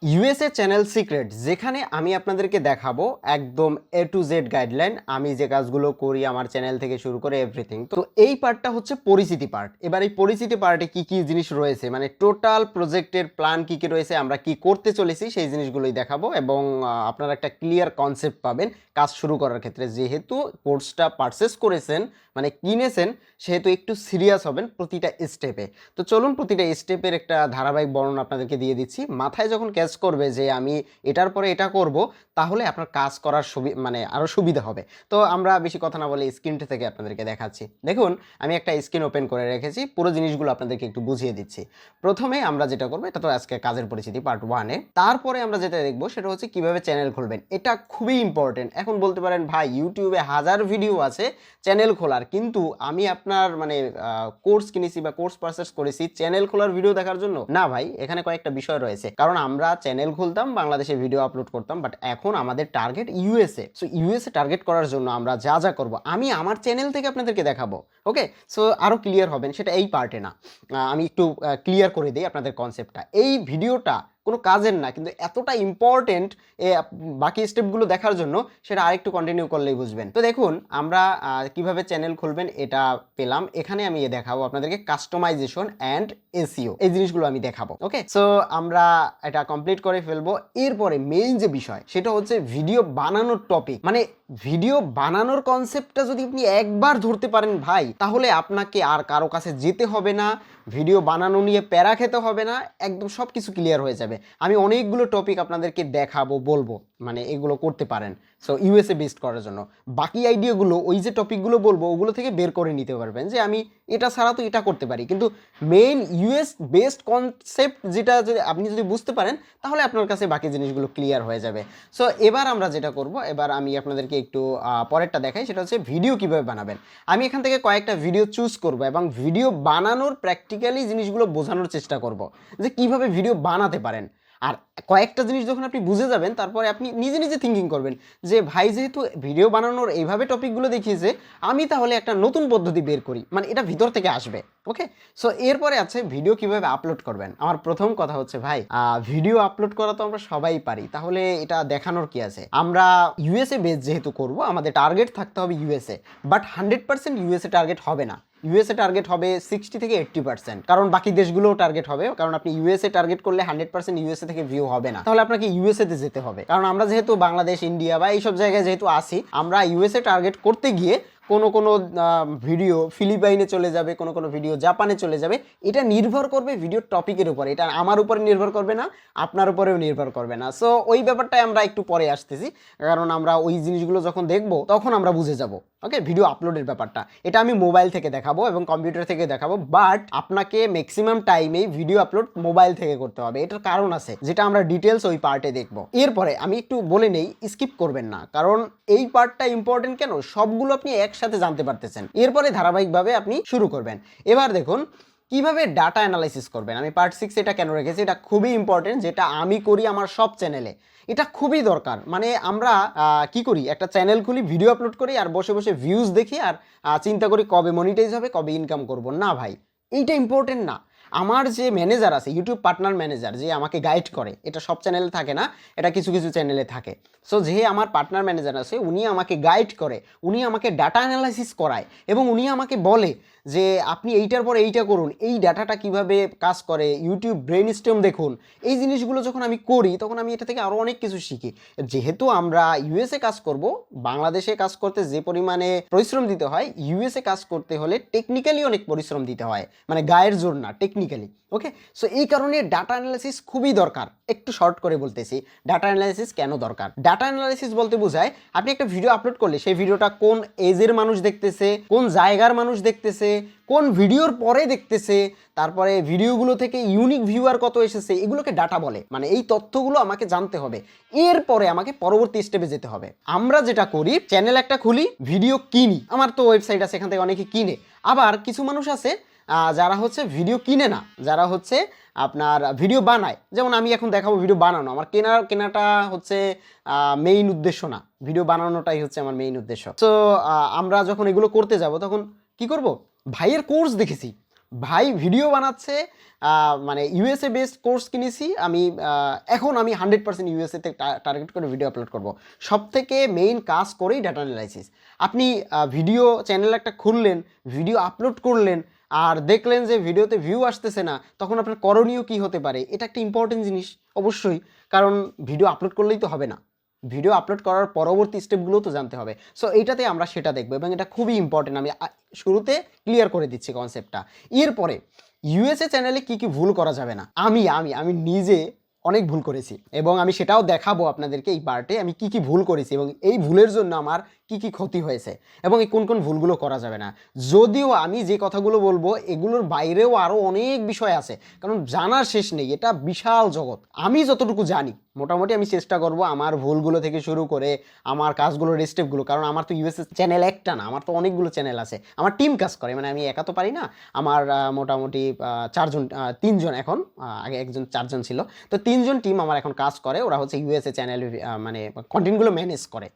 USA channel secret, যেখানে আমি আপনাদেরকে দেখাবো একদম এ টু জেড গাইডলাইন, আমি যে কাজগুলো করি আমার চ্যানেল থেকে শুরু করে এভরিথিং। তো এই পার্টটা হচ্ছে পরিচিতি পার্ট। এবার এই পরিচিতি পার্টে কি কি জিনিস রয়েছে, মানে টোটাল প্রজেক্টের প্ল্যান কি কি রয়েছে, আমরা কি করতে চলেছি সেই জিনিসগুলোই দেখাবো এবং আপনারা একটা ক্লিয়ার কনসেপ্ট পাবেন কাজ শুরু করার ক্ষেত্রে। যেহেতু কোর্সটা পারচেস করেছেন, মানে কিনেছেন, সেহেতু একটু সিরিয়াস হবেন প্রতিটা স্টেপে। তো চলুন প্রতিটা স্টেপের একটা ধারাবাহিক বর্ণনা আপনাদেরকে দিয়ে দিচ্ছি। মাথায় যখন ক্যাচ করবে যে আমি এটার পরে এটা করব, তাহলে আপনার কাজ করার মানে আরও সুবিধা হবে। তো আমরা বেশি কথা না বলে স্ক্রিনটা থেকে আপনাদেরকে দেখাচ্ছি। দেখুন, আমি একটা স্ক্রিন ওপেন করে রেখেছি, পুরো জিনিসগুলো আপনাদেরকে একটু বুঝিয়ে দিচ্ছি। প্রথমে আমরা যেটা করবো, এটা তো আজকে কাজের পরিচিতি পার্ট 1-এ। তারপরে আমরা যেটা দেখবো সেটা হচ্ছে কিভাবে চ্যানেল খুলবেন। এটা খুবই ইম্পর্টেন্ট। এখন বলতে পারেন ভাই ইউটিউবে হাজার ভিডিও আছে চ্যানেল খোলার, কিন্তু আমি আপনার মানে কোর্স কিনেছি বা কোর্স পারচেস করেছি চ্যানেল খোলার ভিডিও দেখার জন্য না ভাই। এখানে কয়েকটা বিষয় রয়েছে, কারণ আমরা চ্যানেল খুলতাম, বাংলাদেশে ভিডিও আপলোড করতাম, বাট এখন আমাদের target USA. So USA target করার জন্য আমরা যা যা করব আমি আমার চ্যানেল থেকে আপনাদেরকে দেখাবো। ওকে, সো আরও ক্লিয়ার হবেন, সেটা এই পার্টে না। আমি একটু ক্লিয়ার করে দিই আপনাদের কনসেপ্টটা। এই ভিডিওটা কোনো কাজের না, কিন্তু এতটা ইম্পর্টেন্ট বাকি স্টেপগুলো দেখার জন্য, সেটা আরেকটু কন্টিনিউ করলেই বুঝবেন। তো দেখুন, আমরা কিভাবে চ্যানেল খুলবেন এটা পেলাম। এখানে আমি দেখাবো আপনাদেরকে কাস্টমাইজেশন অ্যান্ড এসইও, এই জিনিসগুলো আমি দেখাবো। ওকে, সো আমরা এটা কমপ্লিট করে ফেলবো। এরপরে মেইন যে বিষয় সেটা হচ্ছে ভিডিও বানানোর টপিক। মানে ভিডিও বানানোর কনসেপ্টটা যদি আপনি একবার ধরতে পারেন ভাই, তাহলে আপনাকে আর কারো কাছে যেতে হবে না, ভিডিও বানানো নিয়ে প্যারা খেতে হবে না, একদম সব কিছু ক্লিয়ার হয়ে যাবে। আমি অনেকগুলো টপিক আপনাদেরকে দেখাবো, বলবো মানে এগুলো করতে পারেন সো ইউএসএ বেস্ট করার জন্য। বাকি আইডিয়াগুলো ওই যে টপিকগুলো বলবো ওগুলো থেকে বের করে নিতে পারবেন, যে আমি এটা ছাড়া তো এটা করতে পারি। কিন্তু মেইন ইউএস বেস্ট কনসেপ্ট যেটা যদি আপনি যদি বুঝতে পারেন, তাহলে আপনার কাছে বাকি জিনিসগুলো ক্লিয়ার হয়ে যাবে। সো এবার আমরা যেটা করব, এবার আমি আপনাদেরকে একটু পরেরটা দেখাই, সেটা হচ্ছে ভিডিও কিভাবে বানাবেন। আমি এখান থেকে কয়েকটা ভিডিও চুজ করব এবং ভিডিও বানানোর প্র্যাকটিক্যালি জিনিসগুলো বোঝানোর চেষ্টা করব যে কিভাবে ভিডিও বানাতে পারেন। আর কয়েকটা জিনিস যখন আপনি বুঝে যাবেন, তারপরে আপনি নিজে নিজে থিঙ্কিং করবেন যে ভাই যেহেতু ভিডিও বানানোর এইভাবে টপিকগুলো দেখিয়েছে, আমি তাহলে একটা নতুন পদ্ধতি বের করি, মানে এটা ভিতর থেকে আসবে। ওকে, সো এরপরে আছে ভিডিও কিভাবে আপলোড করবেন। আমার প্রথম কথা হচ্ছে ভাই, ভিডিও আপলোড করা তো আমরা সবাই পারি, তাহলে এটা দেখানোর কি আছে। আমরা ইউএসএ বেস যেহেতু করব, আমাদের টার্গেট থাকতে হবে ইউএসএ, বাট 100% ইউএসএ টার্গেট হবে না। ইউএসএ টার্গেট হবে 60 থেকে 80%, কারণ বাকি দেশগুলোও টার্গেট হবে। কারণ আপনি ইউএসএ টার্গেট করলে 100% ইউএসএ থেকে ভিউ হবে না, তাহলে আপনাকে ইউএসএ তে যেতে হবে। কারণ আমরা যেহেতু বাংলাদেশ, ইন্ডিয়া বা এইসব জায়গায় যেহেতু আসি, আমরা ইউএসএ টার্গেট করতে গিয়ে কোনো কোনো ভিডিও ফিলিপাইনে চলে যাবে, কোনো কোনো ভিডিও জাপানে চলে যাবে। এটা নির্ভর করবে ভিডিওর টপিকের উপরে, এটা আমার উপরে নির্ভর করবে না, আপনার উপরেও নির্ভর করবে না। সো ওই ব্যাপারটাই আমরা একটু পরে আসতেছি, কারণ আমরা ওই জিনিসগুলো যখন দেখব তখন আমরা বুঝে যাব। ওকে, ভিডিও আপলোডের ব্যাপারটা এটা আমি মোবাইল থেকে দেখাবো এবং কম্পিউটার থেকে দেখাবো, বাট আপনাকে ম্যাক্সিমাম টাইমেই ভিডিও আপলোড মোবাইল থেকে করতে হবে। এটার কারণ আছে, যেটা আমরা ডিটেলস ওই পার্টে দেখবো। এরপরে আমি একটু বলে নেই, স্কিপ করবেন না, কারণ এই পার্টটা ইম্পর্টেন্ট। কেন, সবগুলো আপনি একসাথে জানতে পারতেছেন। এরপরে ধারাবাহিকভাবে আপনি শুরু করবেন। এবার দেখুন কিভাবে ডাটা অ্যানালাইসিস করবেন। আমি পার্ট 6 এটা কেন রেখেছি, এটা খুবই ইম্পর্টেন্ট, যেটা আমি করি আমার সব চ্যানেলে। এটা খুবই দরকার। মানে আমরা কি করি, একটা চ্যানেল খুলি, ভিডিও আপলোড করি, আর বসে বসে ভিউজ দেখি, আর চিন্তা করি কবে মনিটাইজ হবে, কবে ইনকাম করব। না ভাই, এইটা ইম্পর্টেন্ট না। আমার যে ম্যানেজার আছে, ইউটিউব পার্টনার ম্যানেজার, যে আমাকে গাইড করে, এটা সব চ্যানেলে থাকে না, এটা কিছু কিছু চ্যানেলে থাকে। সো যে আমার পার্টনার ম্যানেজার আছে, উনি আমাকে গাইড করে, উনি আমাকে ডাটা অ্যানালাইসিস করায় এবং উনি আমাকে বলে যে আপনি এইটার পর এইটা করুন, এই ডাটাটা কিভাবে কাজ করে, ইউটিউব ব্রেন স্টর্ম দেখুন। এই জিনিসগুলো যখন আমি করি, তখন আমি এটা থেকে আরও অনেক কিছু শিখি। যেহেতু আমরা ইউএসএ কাজ করব, বাংলাদেশে কাজ করতে যে পরিমাণে পরিশ্রম দিতে হয়, ইউএসএ কাজ করতে হলে টেকনিক্যালি অনেক পরিশ্রম দিতে হয়, মানে গায়ের জোর না, টেকনিক্যালি। ওকে, সো এই কারণে ডাটা অ্যানালাইসিস খুবই দরকার। একটু শর্ট করে বলতেছি, ডাটা অ্যানালাইসিস কেন দরকার। ডাটা অ্যানালাইসিস বলতে বোঝায় আপনি একটা ভিডিও আপলোড করলে সেই ভিডিওটা কোন এজের মানুষ দেখতেছে, কোন জায়গার মানুষ দেখতেছে, কোন ভিডিওর পরে দেখতেছে, তারপরে ভিডিওগুলো থেকে ইউনিক ভিউয়ার কত এসেছে, এগুলোকে ডাটা বলে। মানে এই তথ্যগুলো আমাকে জানতে হবে, এরপরে আমাকে পরবর্তী স্টেপে যেতে হবে। আমরা যেটা করি, চ্যানেল একটা খুলি, ভিডিও কিনি, আমার তো ওয়েবসাইট আছে, এখান থেকে অনেকে কিনে। আবার কিছু মানুষ আছে যারা হচ্ছে ভিডিও কিনে না, যারা হচ্ছে আপনার ভিডিও বানায়। যেমন আমি এখন দেখাবো ভিডিও বানানো, আমার কেনাটা হচ্ছে মেইন উদ্দেশ্য না, ভিডিও বানানোটাই হচ্ছে আমার মেইন উদ্দেশ্য। তো আমরা যখন এগুলো করতে যাব, তখন কি করব, ভাইয়ের কোর্স দেখেছি, ভাই ভিডিও বানাচ্ছে, মানে ইউএসএ বেসড কোর্স কিনেছি আমি, এখন আমি 100% ইউএসএতে টার্গেট করে ভিডিও আপলোড করব। সব থেকে মেইন কাজ করেই ডাটা অ্যানালাইসিস। আপনি ভিডিও চ্যানেল একটা খুললেন, ভিডিও আপলোড করলেন, আর দেখলেন যে ভিডিওতে ভিউ আসতেছে না, তখন আপনার করণীয় কী হতে পারে? এটা একটা ইম্পর্টেন্ট জিনিস অবশ্যই, কারণ ভিডিও আপলোড করলেই তো হবে না, ভিডিও আপলোড করার পরবর্তী স্টেপগুলো তো জানতে হবে। সো এইটাতে আমরা সেটা দেখবো এবং এটা খুবই ইম্পর্টেন্ট, আমি শুরুতে ক্লিয়ার করে দিচ্ছি কনসেপ্টটা। এরপরে ইউএসএ চ্যানেলে কি কি ভুল করা যাবে না, আমি নিজে অনেক ভুল করেছি এবং আমি সেটাও দেখাবো আপনাদেরকে এই পার্টে আমি কি কি ভুল করেছি এবং এই ভুলের জন্য আমার কি কি ক্ষতি হয়েছে এবং এই কোন কোন ভুলগুলো করা যাবে না। যদিও আমি যে কথাগুলো বলবো এগুলোর বাইরেও আরও অনেক বিষয় আছে, কারণ জানার শেষ নেই, এটা বিশাল জগৎ। আমি যতটুকু জানি মোটামুটি আমি চেষ্টা করব আমার ভুলগুলো থেকে শুরু করে আমার কাজগুলোর স্টেপগুলো, কারণ আমার তো ইউএসএ চ্যানেল একটা না, আমার তো অনেকগুলো চ্যানেল আছে, আমার টিম কাজ করে, মানে আমি একা তো পারি না। আমার মোটামুটি তিনজন এখন, আগে একজন 4জন ছিল, তো 3জন টিম আমার এখন কাজ করে, ওরা হচ্ছে ইউএসএ চ্যানেল মানে কন্টেন্টগুলো ম্যানেজ করে।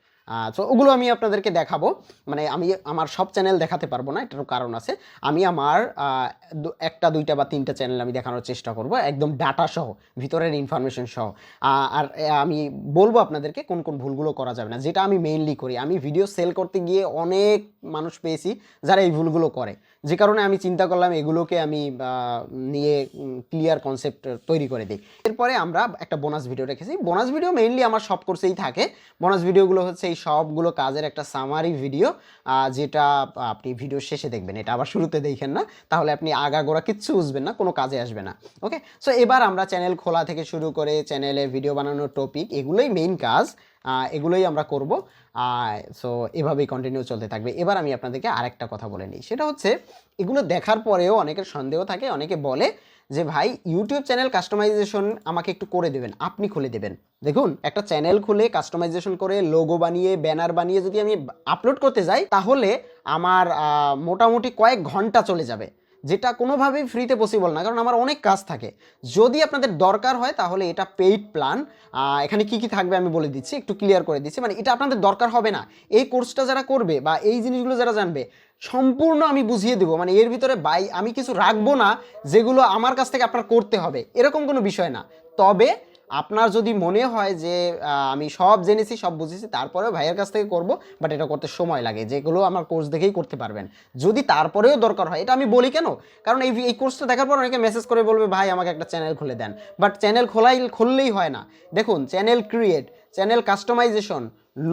তো ওগুলো আমি আপনাদেরকে দেখাবো, মানে আমি আমার সব চ্যানেল দেখাতে পারবো না, এটারও কারণ আছে। আমি আমার একটা দুইটা বা তিনটা চ্যানেল আমি দেখানোর চেষ্টা করব একদম ডাটা সহ, ভিতরের ইনফরমেশন সহ। আর আমি বলবো আপনাদেরকে কোন কোন ভুলগুলো করা যাবে না, যেটা আমি মেইনলি করি। আমি ভিডিও সেল করতে গিয়ে অনেক মানুষ পেয়েছি যারা এই ভুলগুলো করে, যে কারণে আমি চিন্তা করলাম এগুলোকে আমি নিয়ে ক্লিয়ার কনসেপ্ট তৈরি করে দিই। এরপরে আমরা একটা বোনাস ভিডিও রেখেছি। বোনাস ভিডিও মেইনলি আমার সব কোর্সেই থাকে। বোনাস ভিডিওগুলো হচ্ছে এই সবগুলো কাজের একটা সামারি ভিডিও, যেটা আপনি ভিডিও শেষে দেখবেন, এটা আবার শুরুতে দেখেন না, তাহলে আপনি আগাগোড়া কিচ্ছু বুঝবেন না, কোনো কাজে আসবে না। ওকে, সো এবার আমরা চ্যানেল খোলা থেকে শুরু করে চ্যানেলে ভিডিও বানানোর টপিক, এগুলোই মেইন কাজ, এগুলোই আমরা করব। সো এভাবেই কন্টিনিউ চলতে থাকবে। এবার আমি আপনাদেরকে আরেকটা কথা বলে নিই, সেটা হচ্ছে এগুলো দেখার পরেও অনেকের সন্দেহ থাকে, অনেকে বলে যে ভাই ইউটিউব চ্যানেল কাস্টমাইজেশন আমাকে একটু করে দেবেন, আপনি খুলে দেবেন। দেখুন, একটা চ্যানেল খুলে কাস্টমাইজেশন করে লোগো বানিয়ে ব্যানার বানিয়ে যদি আমি আপলোড করতে যাই, তাহলে আমার মোটামুটি কয়েক ঘন্টা চলে যাবে, যেটা কোনোভাবেই ফ্রিতে পসিবল না, কারণ আমার অনেক কাজ থাকে। যদি আপনাদের দরকার হয় তাহলে এটা পেইড প্ল্যান, এখানে কি কি থাকবে আমি বলে দিচ্ছি, একটু ক্লিয়ার করে দিচ্ছি। মানে এটা আপনাদের দরকার হবে না, এই কোর্সটা যারা করবে বা এই জিনিসগুলো যারা জানবে সম্পূর্ণ আমি বুঝিয়ে দেবো, মানে এর ভিতরে আমি কিছু রাখবো না যেগুলো আমার কাছ থেকে আপনার করতে হবে, এরকম কোনো বিষয় না। তবে আপনার যদি মনে হয় যে আমি সব জেনেছি সব বুঝেছি তারপরেও ভাইয়ের কাছ থেকে করব, বাট এটা করতে সময় লাগে, যেগুলো আমার কোর্স দেখেই করতে পারবেন। যদি তারপরেও দরকার হয়, এটা আমি বলি কেন, কারণ এই কোর্সটা দেখার পর অনেকে মেসেজ করে বলবে ভাই আমাকে একটা চ্যানেল খুলে দেন, বাট চ্যানেল খুললেই হয় না। দেখুন, channel create, channel customization,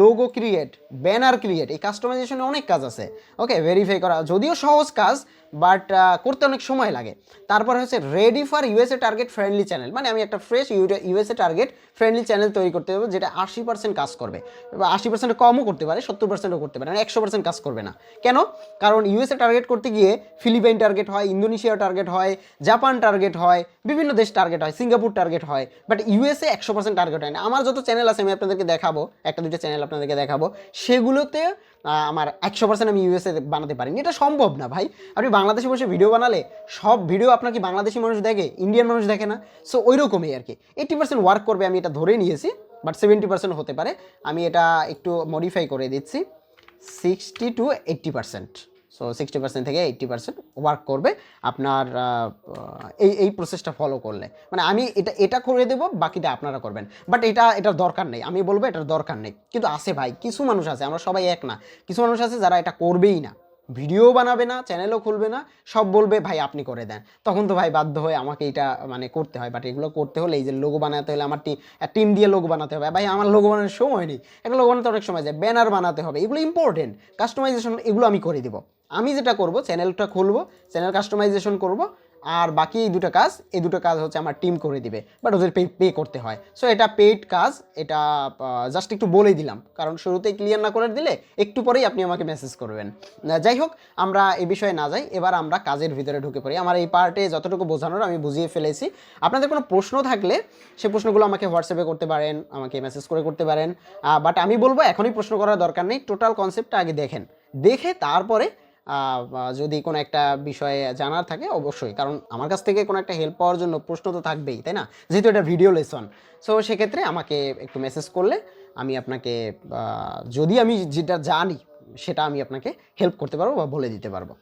logo create, banner create, এই কাস্টমাইজেশনে অনেক কাজ আছে। ওকে, ভেরিফাই করা যদিও সহজ কাজ, বাট করতে অনেক সময় লাগে। তারপর হচ্ছে ready for USA target friendly channel, মানে আমি একটা fresh USA target friendly channel তৈরি করতে হবে, যেটা 80% কাজ করবে, 80% কমও করতে পারে, 70%ও করতে পারে, মানে 100% কাজ করবে না। কেন? কারণ ইউএসএ টার্গেট করতে গিয়ে ফিলিপাইন টার্গেট হয়, ইন্দোনেশিয়া টার্গেট হয়, জাপান টার্গেট হয়, বিভিন্ন দেশ টার্গেট হয়, সিঙ্গাপুর টার্গেট হয়, বাট ইউএসএ 100% টার্গেট হয় না। আমার যত চ্যানেল আছে আমি আপনাদেরকে দেখাবো, একটা দুইটা চ্যানেল আপনাদেরকে দেখাবো, সেগুলোতে আমার 100% আমি ইউএসএ বানাতে পারিনি, এটা সম্ভব না ভাই। আপনি বাংলাদেশে বসে ভিডিও বানালে সব ভিডিও আপনার কি বাংলাদেশি মানুষ দেখে, ইন্ডিয়ান মানুষ দেখে না? সো ওই রকমই আর কি, 80% ওয়ার্ক করবে, আমি এটা ধরে নিয়েছি, বাট 70% হতে পারে। আমি এটা একটু মডিফাই করে দিচ্ছি, 60 to 80%। সো 60% থেকে 80% ওয়ার্ক করবে আপনার এই প্রসেসটা ফলো করলে, মানে আমি এটা করে দেবো, বাকিটা আপনারা করবেন। বাট এটার দরকার নেই, আমি বলবো এটার দরকার নেই, কিন্তু আছে ভাই, কিছু মানুষ আছে, আমরা সবাই এক না, কিছু মানুষ আছে যারা এটা করবেই না, ভিডিও বানাবে না, চ্যানেলও খুলবে না, সব বলবে ভাই আপনি করে দেন। তখন তো ভাই বাধ্য হয়ে আমাকে এটা মানে করতে হয়। বাট এগুলো করতে হলে, এই যে লোগো বানাতে হলে আমার টিম দিয়ে লোগো বানাতে হবে, ভাই আমার লোগো বানানোর সময় নেই, একটা লোগো বানাতে অনেক সময় যায়, ব্যানার বানাতে হবে, এগুলো ইম্পর্টেন্ট, কাস্টমাইজেশন এগুলো আমি করে দিব। আমি যেটা করব, চ্যানেলটা খুলবো, চ্যানেল কাস্টমাইজেশন করব, আর বাকি এই দুটো কাজ হচ্ছে আমার টিম করে দিবে, বাট ওদের পে করতে হয়। সো এটা পেইড কাজ, এটা জাস্ট একটু বলেই দিলাম, কারণ শুরুতেই ক্লিয়ার না করে দিলে একটু পরেই আপনি আমাকে মেসেজ করবেন। যাই হোক, আমরা এই বিষয়ে না যাই, এবার আমরা কাজের ভিতরে ঢুকে পড়ি। আমার এই পার্টে যতটুকু বোঝানোর আমি বুঝিয়ে ফেলেছি। আপনাদের কোনো প্রশ্ন থাকলে সে প্রশ্নগুলো আমাকে হোয়াটসঅ্যাপে করতে পারেন, আমাকে মেসেজ করে করতে পারেন, বাট আমি বলবো এখনই প্রশ্ন করার দরকার নেই, টোটাল কনসেপ্টটা আগে দেখে তারপরে যদি কোনো একটা বিষয়ে জানার থাকে অবশ্যই, কারণ আমার কাছ থেকে কোনো একটা হেল্প পাওয়ার জন্য প্রশ্ন তো থাকবেই, তাই না? যেহেতু এটা ভিডিও লেসন, সো সেক্ষেত্রে আমাকে একটু মেসেজ করলে আমি আপনাকে যদি আমি যেটা জানি সেটা আমি আপনাকে হেল্প করতে পারবো বা বলে দিতে পারবো।